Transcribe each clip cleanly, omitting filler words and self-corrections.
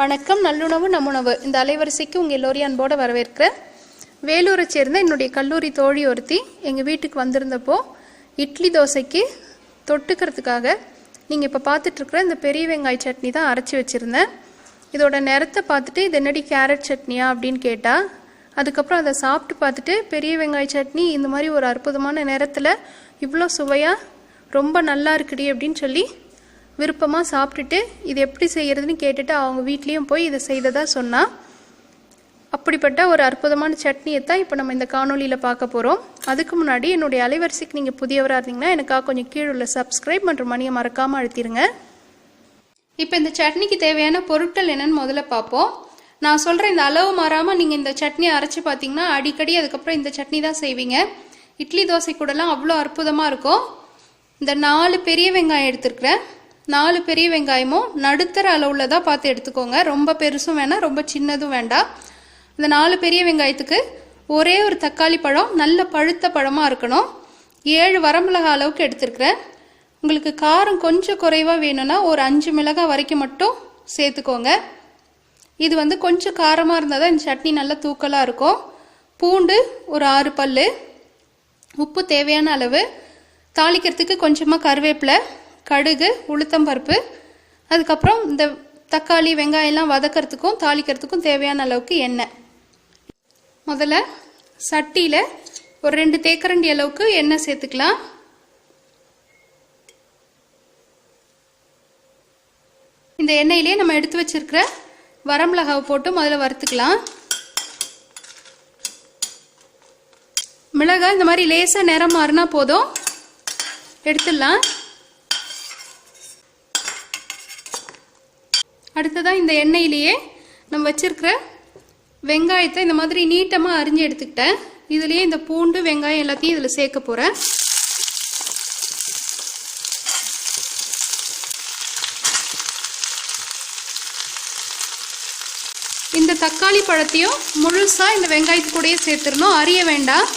வணக்கம். நல்லுணவு நம்முணவு இந்த அலைவரிசைக்கு உங்கள் எல்லோரையும் அன்போடு வரவேற்கிறேன். வேலூரை சேர்ந்த என்னுடைய கல்லூரி தோழி ஒருத்தி எங்கள் வீட்டுக்கு வந்திருந்தப்போ இட்லி தோசைக்கு தொட்டுக்கிறதுக்காக நீங்கள் இப்போ பார்த்துட்ருக்குற இந்த பெரிய வெங்காய சட்னி தான் அரைச்சி வச்சுருந்தேன். இதோட நிறத்தை பார்த்துட்டு இது என்னடி கேரட் சட்னியா அப்படின்னு கேட்டால், அதுக்கப்புறம் அதை சாப்பிட்டு பார்த்துட்டு பெரிய வெங்காய சட்னி இந்த மாதிரி ஒரு அற்புதமான நிறத்தில் இவ்வளோ சுவையாக ரொம்ப நல்லா இருக்குடி அப்படின்னு சொல்லி விருப்பமாக சாப்பிட்டுட்டு இது எப்படி செய்கிறதுன்னு கேட்டுட்டு அவங்க வீட்லேயும் போய் இதை செய்ததாக சொன்னால், அப்படிப்பட்ட ஒரு அற்புதமான சட்னியை தான் இப்போ நம்ம இந்த காணொலியில் பார்க்க போகிறோம். அதுக்கு முன்னாடி என்னுடைய அலைவரிசைக்கு நீங்கள் புதியவராக இருந்தீங்கன்னா எனக்காக கொஞ்சம் கீழே உள்ள சப்ஸ்கிரைப் மற்றும் மணியை மறக்காமல் அழுத்திடுங்க. இப்போ இந்த சட்னிக்கு தேவையான பொருட்கள் என்னென்னு முதல்ல பார்ப்போம். நான் சொல்கிற இந்த அளவு மாறாமல் நீங்கள் இந்த சட்னியை அரைச்சி பார்த்தீங்கன்னா அடிக்கடி அதுக்கப்புறம் இந்த சட்னி தான் செய்வீங்க. இட்லி தோசை கூடலாம் அவ்வளோ அற்புதமாக இருக்கும். இந்த 4 பெரிய வெங்காயம் எடுத்துருக்கிறேன். 4 பெரிய வெங்காயமும் நடுத்தர அளவில் தான் பார்த்து எடுத்துக்கோங்க. ரொம்ப பெருசும் வேண்டாம், ரொம்ப சின்னதும் வேண்டாம். இந்த 4 பெரிய வெங்காயத்துக்கு ஒரே ஒரு தக்காளி பழம், நல்ல பழுத்த பழமாக இருக்கணும். 7 வரமிளகாய் அளவுக்கு எடுத்துருக்கிறேன். உங்களுக்கு காரம் கொஞ்சம் குறைவாக வேணும்னா ஒரு 5 மிளகாய் வரைக்கும் மட்டும் சேர்த்துக்கோங்க. இது கொஞ்சம் காரமாக இருந்தால் தான் இந்த சட்னி நல்லா தூக்கலாக இருக்கும். பூண்டு ஒரு 6 பல், உப்பு தேவையான அளவு, தாளிக்கிறதுக்கு கொஞ்சமாக கருவேப்பிலை, கடுகு, உளுத்தம்பருப்பு, அதுக்கப்புறம் இந்த தக்காளி வெங்காயம்லாம் வதக்கிறதுக்கும் தாளிக்கிறதுக்கும் தேவையான அளவுக்கு எண்ணெய். முதல்ல சட்டியில் ஒரு 2 தேக்கரண்டி அளவுக்கு எண்ணெய் சேர்த்துக்கலாம். இந்த எண்ணெயிலே நம்ம எடுத்து வச்சிருக்கிற வரமிளகாவை போட்டு முதல்ல வறுத்துக்கலாம். மிளகாய் இந்த மாதிரி லேசாக நிறம் மாறினா போதும், எடுத்துடலாம். அடுத்ததான் இந்த எண்ணெயிலேயே நம்ம வச்சிருக்கிற வெங்காயத்தை இந்த மாதிரி நீட்டமாக அரிஞ்சு எடுத்துக்கிட்டேன். இதுலேயே இந்த பூண்டு வெங்காயம் எல்லாத்தையும் இதில் சேர்க்க போகிறேன். இந்த தக்காளி பழத்தையும் முழுசாக இந்த வெங்காயத்து கூடயே சேர்த்துடணும், அரிய வேண்டாம்.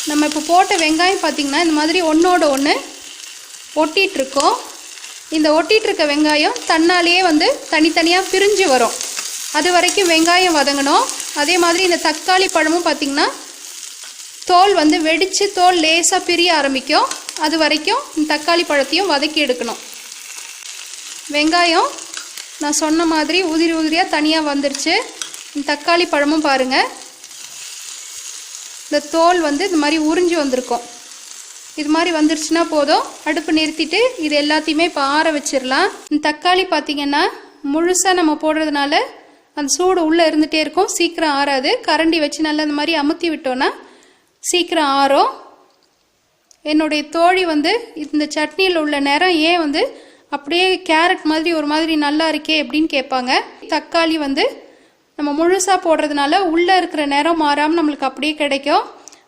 நம்ம இப்போ போட்ட வெங்காயம் பார்த்திங்கன்னா இந்த மாதிரி ஒன்றோட ஒன்று ஒட்டிகிட்ருக்கோம். இந்த ஒட்டிகிட்ருக்க வெங்காயம் தன்னாலேயே தனித்தனியாக பிரிஞ்சு வரும். அது வரைக்கும் வெங்காயம் வதங்கணும். அதே மாதிரி இந்த தக்காளி பழமும் பார்த்திங்கன்னா தோல் வெடித்து தோல் லேசாக பிரிய ஆரம்பிக்கும். அது வரைக்கும் இந்த தக்காளி பழத்தையும் வதக்கி எடுக்கணும். வெங்காயம் நான் சொன்ன மாதிரி உதிரி உதிரியாக தனியாக வந்துருச்சு. இந்த தக்காளி பழமும் பாருங்கள், இந்த தோல் இந்த மாதிரி உறிஞ்சி வந்திருக்கும். இது மாதிரி வந்துருச்சுன்னா போதும், அடுப்பு நிறுத்திட்டு இது எல்லாத்தையுமே இப்போ ஆற வச்சிடலாம். இந்த தக்காளி பார்த்திங்கன்னா முழுசாக நம்ம போடுறதுனால அந்த சூடு உள்ளே இருந்துகிட்டே இருக்கும், சீக்கிரம் ஆறாது. கரண்டி வச்சு நல்லா இந்த மாதிரி அமுத்தி விட்டோன்னா சீக்கிரம் ஆறும். என்னுடைய தோழி இந்த சட்னியில் உள்ள நிறம் ஏன் அப்படியே கேரட் மாதிரி ஒரு மாதிரி நல்லா இருக்கே அப்படின்னு கேட்பாங்க. தக்காளி நம்ம முழுசாக போடுறதுனால உள்ளே இருக்கிற நிறம் மாறாமல் நம்மளுக்கு அப்படியே கிடைக்கும்.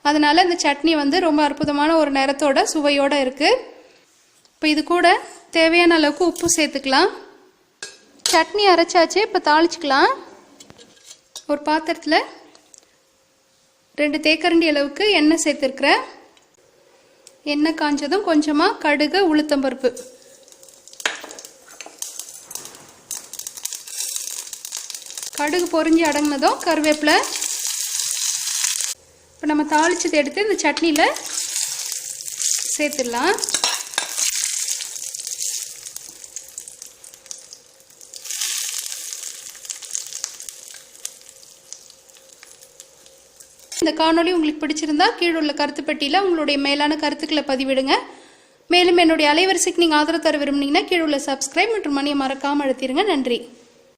அதனால இந்த சட்னி ரொம்ப அற்புதமான ஒரு நிறத்தோட சுவையோடு இருக்குது. இப்போ இது கூட தேவையான அளவுக்கு உப்பு சேர்த்துக்கலாம். சட்னி அரைச்சாச்சு, இப்போ தாளிச்சுக்கலாம். ஒரு பாத்திரத்தில் 2 தேக்கரண்டி அளவுக்கு எண்ணெய் சேர்த்துருக்குறேன். எண்ணெய் காஞ்சதும் கொஞ்சமாக கடுகு, உளுத்தம்பருப்பு, கடுகு பொரிஞ்சு அடங்கினதும் கருவேப்பிலை. இப்போ நம்ம தாளிச்சதை எடுத்து இந்த சட்னியில் சேர்த்துடலாம். இந்த காணொளி உங்களுக்கு பிடிச்சிருந்தா கீழே உள்ள கருத்து பெட்டியில் உங்களுடைய மேலான கருத்துக்களை பதிவிடுங்க. மேலும் என்னுடைய அலைவரிசைக்கு நீங்கள் ஆதரவு தர விரும்புனீங்கன்னா கீழே உள்ள சப்ஸ்கிரைப் மற்றும் மணியை மறக்காமல் அழுத்திடுங்க. நன்றி.